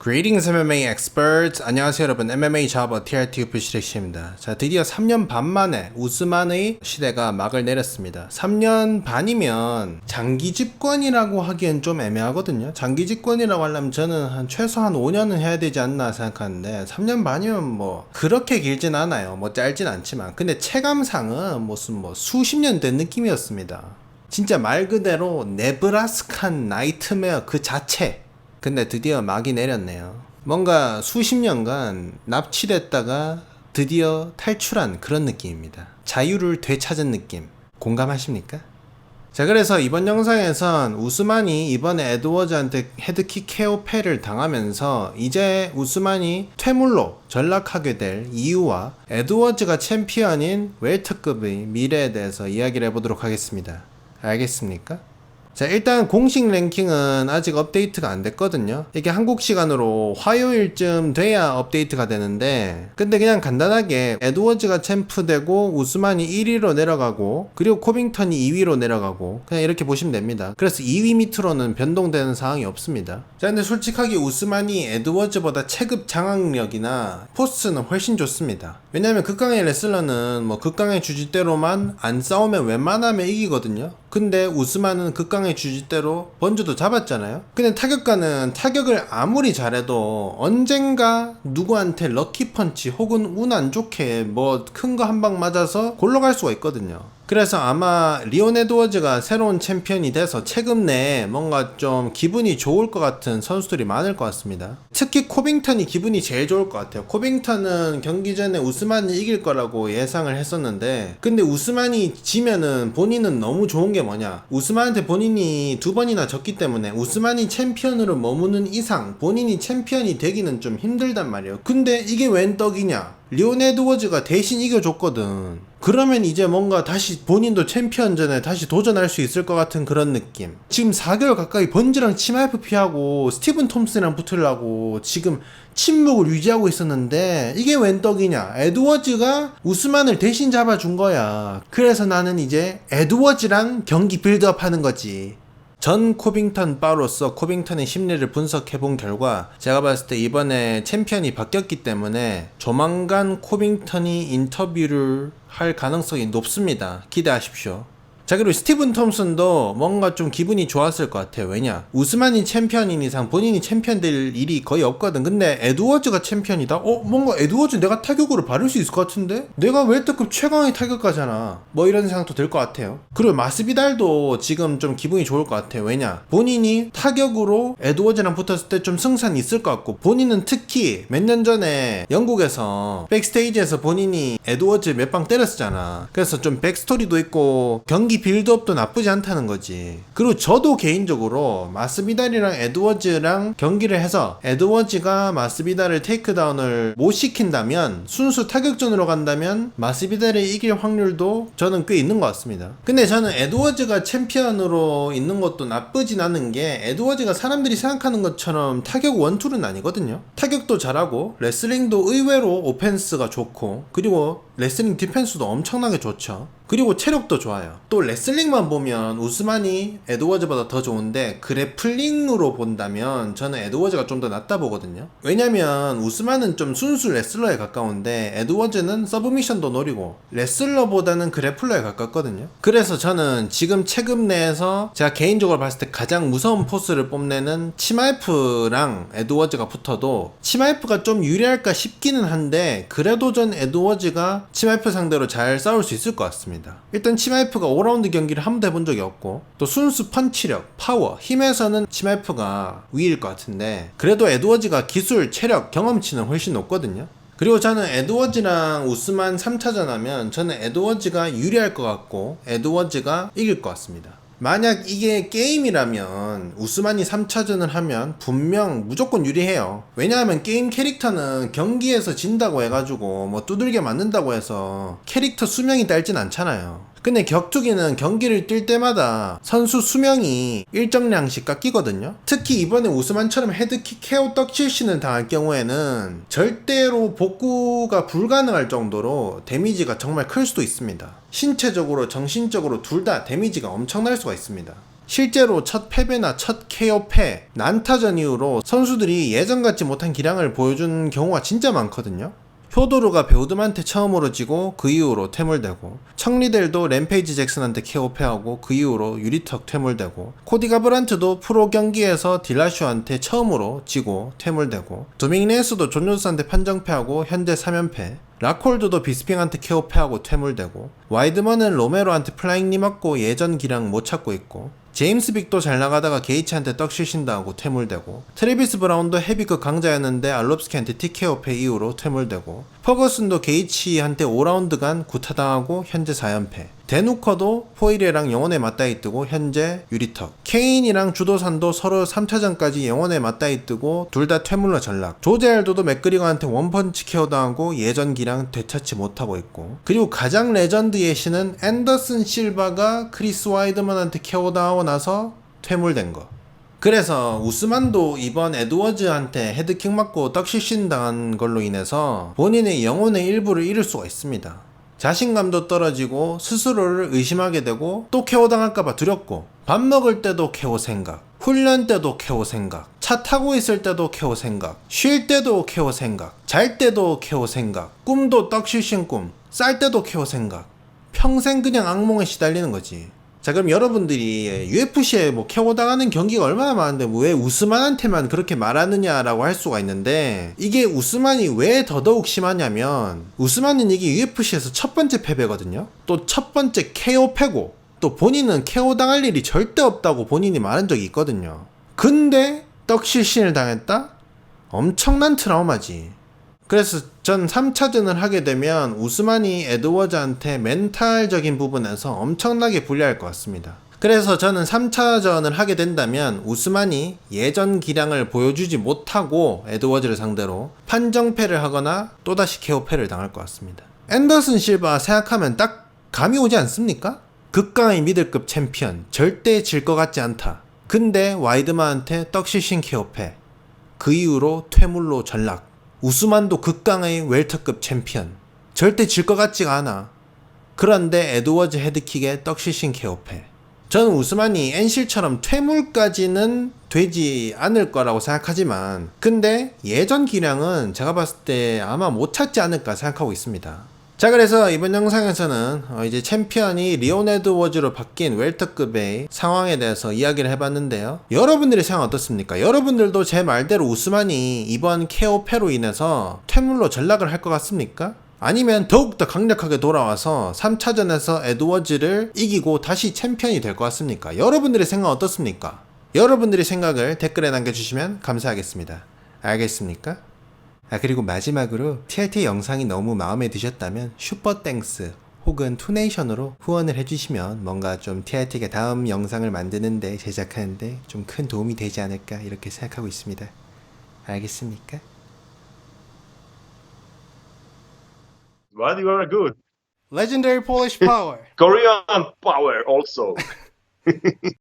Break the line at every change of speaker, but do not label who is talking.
Greetings MMA experts. 안녕하세요 여러분. MMA 잡어 TRT 부시렉시입니다. 자, 드디어 3년 반 만에 우스만의 시대가 막을 내렸습니다. 3년 반이면 장기 집권이라고 하기엔 좀 애매하거든요. 장기 집권이라고 하려면 저는 최소한 5년은 해야 되지 않나 생각하는데 3년 반이면 뭐 그렇게 길진 않아요. 뭐 짧진 않지만. 근데 체감상은 무슨 수십 년 된 느낌이었습니다. 진짜 말 그대로 네브라스칸 나이트메어 그 자체. 근데 드디어 막이 내렸네요. 뭔가 수십 년간 납치됐다가 드디어 탈출한 그런 느낌입니다. 자유를 되찾은 느낌. 공감하십니까? 자, 그래서 이번 영상에선 우스만이 이번에 에드워즈한테 헤드킥 KO패를 당하면서 이제 우스만이 퇴물로 전락하게 될 이유와 에드워즈가 챔피언인 웰터급의 미래에 대해서 이야기를 해보도록 하겠습니다. 알겠습니까? 자, 일단 공식 랭킹은 아직 업데이트가 안 됐거든요. 이게 한국 시간으로 화요일쯤 돼야 업데이트가 되는데, 근데 그냥 간단하게 에드워즈가 챔프되고 우스만이 1위로 내려가고 그리고 코빙턴이 2위로 내려가고 그냥 이렇게 보시면 됩니다. 그래서 2위 밑으로는 변동되는 상황이 없습니다. 자, 근데 솔직하게 우스만이 에드워즈보다 체급 장악력이나 포스는 훨씬 좋습니다. 왜냐면 극강의 레슬러는 극강의 주짓대로만 안 싸우면 웬만하면 이기거든요. 근데 우스만은 극강의 주짓대로 번주도 잡았잖아요. 근데 타격가는 타격을 아무리 잘해도 언젠가 누구한테 럭키펀치 혹은 운 안 좋게 큰 거 한 방 맞아서 골로 갈 수가 있거든요. 그래서 아마 리온 에드워즈가 새로운 챔피언이 돼서 체급 내에 뭔가 좀 기분이 좋을 것 같은 선수들이 많을 것 같습니다. 특히 코빙턴이 기분이 제일 좋을 것 같아요. 코빙턴은 경기 전에 우스만이 이길 거라고 예상을 했었는데, 근데 우스만이 지면은 본인은 너무 좋은 게 뭐냐, 우스만한테 본인이 2번이나 졌기 때문에 우스만이 챔피언으로 머무는 이상 본인이 챔피언이 되기는 좀 힘들단 말이에요. 근데 이게 웬 떡이냐, 리온 에드워즈가 대신 이겨줬거든. 그러면 이제 뭔가 다시 본인도 챔피언전에 다시 도전할 수 있을 것 같은 그런 느낌. 지금 4개월 가까이 번즈랑 치마이프 피하고 스티븐 톰슨이랑 붙으려고 지금 침묵을 유지하고 있었는데 이게 웬 떡이냐, 에드워즈가 우스만을 대신 잡아준 거야. 그래서 나는 이제 에드워즈랑 경기 빌드업 하는 거지. 전 코빙턴 바로서 코빙턴의 심리를 분석해본 결과 제가 봤을 때 이번에 챔피언이 바뀌었기 때문에 조만간 코빙턴이 인터뷰를 할 가능성이 높습니다. 기대하십시오. 자, 그리고 스티븐 톰슨도 뭔가 좀 기분이 좋았을 것 같아요. 왜냐, 우스만이 챔피언인 이상 본인이 챔피언 될 일이 거의 없거든. 근데 에드워즈가 챔피언이다? 뭔가 에드워즈 내가 타격으로 바를 수 있을 것 같은데? 내가 웰터급 최강의 타격가잖아. 이런 생각도 들 것 같아요. 그리고 마스비달도 지금 좀 기분이 좋을 것 같아요. 왜냐, 본인이 타격으로 에드워즈랑 붙었을 때 좀 승산이 있을 것 같고, 본인은 특히 몇 년 전에 영국에서 백스테이지에서 본인이 에드워즈 몇 방 때렸었잖아. 그래서 좀 백스토리도 있고 경기 빌드업도 나쁘지 않다는 거지. 그리고 저도 개인적으로 마스비달이랑 에드워즈랑 경기를 해서 에드워즈가 마스비달을 테이크다운을 못 시킨다면, 순수 타격전으로 간다면 마스비달이 이길 확률도 저는 꽤 있는 것 같습니다. 근데 저는 에드워즈가 챔피언으로 있는 것도 나쁘진 않은 게, 에드워즈가 사람들이 생각하는 것처럼 타격 원툴은 아니거든요. 타격도 잘하고 레슬링도 의외로 오펜스가 좋고, 그리고 레슬링 디펜스도 엄청나게 좋죠. 그리고 체력도 좋아요. 또 레슬링만 보면 우스만이 에드워즈보다 더 좋은데, 그래플링으로 본다면 저는 에드워즈가 좀 더 낫다 보거든요. 왜냐면 우스만은 좀 순수 레슬러에 가까운데 에드워즈는 서브미션도 노리고 레슬러보다는 그래플러에 가깝거든요. 그래서 저는 지금 체급 내에서 제가 개인적으로 봤을 때 가장 무서운 포스를 뽐내는 치마이프랑 에드워즈가 붙어도 치마이프가 좀 유리할까 싶기는 한데, 그래도 전 에드워즈가 치마이프 상대로 잘 싸울 수 있을 것 같습니다. 일단 치마이프가 5라운드 경기를 한 번도 해본 적이 없고, 또 순수 펀치력, 파워, 힘에서는 치마이프가 위일 것 같은데, 그래도 에드워즈가 기술, 체력, 경험치는 훨씬 높거든요. 그리고 저는 에드워즈랑 우스만 3차전 하면 저는 에드워즈가 유리할 것 같고 에드워즈가 이길 것 같습니다. 만약 이게 게임이라면 우스만이 3차전을 하면 분명 무조건 유리해요. 왜냐하면 게임 캐릭터는 경기에서 진다고 해가지고 두들겨 맞는다고 해서 캐릭터 수명이 짧진 않잖아요. 근데 격투기는 경기를 뛸 때마다 선수 수명이 일정량씩 깎이거든요. 특히 이번에 우스만처럼 헤드킥 KO 떡실신을 당할 경우에는 절대로 복구가 불가능할 정도로 데미지가 정말 클 수도 있습니다. 신체적으로 정신적으로 둘 다 데미지가 엄청날 수가 있습니다. 실제로 첫 패배나 첫 KO 패, 난타전 이후로 선수들이 예전 같지 못한 기량을 보여준 경우가 진짜 많거든요. 효도르가 베우드만한테 처음으로 지고 그 이후로 퇴물되고, 청리델도 램페이지 잭슨한테 KO 패하고 그 이후로 유리턱 퇴물되고, 코디 가브란트도 프로 경기에서 딜라슈한테 처음으로 지고 퇴물되고, 도밍레스도 존 존스한테 판정패하고 현재 3연패, 라콜드도 비스핑한테 KO 패하고 퇴물되고, 와이드먼은 로메로한테 플라잉 니 맞고 예전 기량 못 찾고 있고, 제임스 빅도 잘 나가다가 게이츠한테 떡실신다하고 퇴물되고, 트래비스 브라운도 헤비급 강자였는데 알롭스키한테 TKO 패 이후로 퇴물되고, 퍼거슨도 게이츠한테 5라운드간 구타당하고 현재 4연패, 데누커도 포이레랑 영혼의 맞다이 뜨고 현재 유리턱, 케인이랑 주도산도 서로 3차전까지 영혼의 맞다이 뜨고 둘 다 퇴물로 전락, 조제알도도 맥그리거한테 원펀치 KO 당하고 예전 기량 되찾지 못하고 있고, 그리고 가장 레전드의 신은 앤더슨 실바가 크리스 와이드먼한테 KO 당하고 나서 퇴물된 거. 그래서 우스만도 이번 에드워즈한테 헤드킥 맞고 떡시신 당한 걸로 인해서 본인의 영혼의 일부를 잃을 수가 있습니다. 자신감도 떨어지고 스스로를 의심하게 되고, 또 KO 당할까봐 두렵고, 밥 먹을 때도 KO 생각, 훈련 때도 KO 생각, 차 타고 있을 때도 KO 생각, 쉴 때도 KO 생각, 잘 때도 KO 생각, 꿈도 떡시신 꿈, 쌀 때도 KO 생각, 평생 그냥 악몽에 시달리는 거지. 자, 그럼 여러분들이 UFC에 뭐 KO 당하는 경기가 얼마나 많은데 왜 우스만한테만 그렇게 말하느냐라고 할 수가 있는데, 이게 우스만이 왜 더더욱 심하냐면, 우스만은 이게 UFC에서 첫 번째 패배거든요. 또 첫 번째 KO 패고, 또 본인은 KO 당할 일이 절대 없다고 본인이 말한 적이 있거든요. 근데 떡실신을 당했다? 엄청난 트라우마지. 그래서 전 3차전을 하게 되면 우스만이 에드워즈한테 멘탈적인 부분에서 엄청나게 불리할 것 같습니다. 그래서 저는 3차전을 하게 된다면 우스만이 예전 기량을 보여주지 못하고 에드워즈를 상대로 판정패를 하거나 또다시 KO패를 당할 것 같습니다. 앤더슨 실바 생각하면 딱 감이 오지 않습니까? 극강의 미들급 챔피언, 절대 질 것 같지 않다. 근데 와이드만한테 떡시신 KO패, 그 이후로 퇴물로 전락. 우스만도 극강의 웰터급 챔피언, 절대 질 것 같지가 않아. 그런데 에드워즈 헤드킥에 떡시신 KO패. 저는 우스만이 엔실처럼 퇴물까지는 되지 않을 거라고 생각하지만, 근데 예전 기량은 제가 봤을 때 아마 못 찾지 않을까 생각하고 있습니다. 자, 그래서 이번 영상에서는 이제 챔피언이 리온 에드워즈로 바뀐 웰터급의 상황에 대해서 이야기를 해봤는데요. 여러분들의 생각 어떻습니까? 여러분들도 제 말대로 우스만이 이번 KO패로 인해서 퇴물로 전락을 할 것 같습니까? 아니면 더욱더 강력하게 돌아와서 3차전에서 에드워즈를 이기고 다시 챔피언이 될 것 같습니까? 여러분들의 생각 어떻습니까? 여러분들의 생각을 댓글에 남겨주시면 감사하겠습니다. 알겠습니까? 그리고 마지막으로 TRT 영상이 너무 마음에 드셨다면 슈퍼 땡스 혹은 투네이션으로 후원을 해주시면 뭔가 좀 TRT가 다음 영상을 만드는데, 제작하는데 좀 큰 도움이 되지 않을까 이렇게 생각하고 있습니다. 알겠습니까?
But you are good.
Legendary Polish Power.
Korean power also.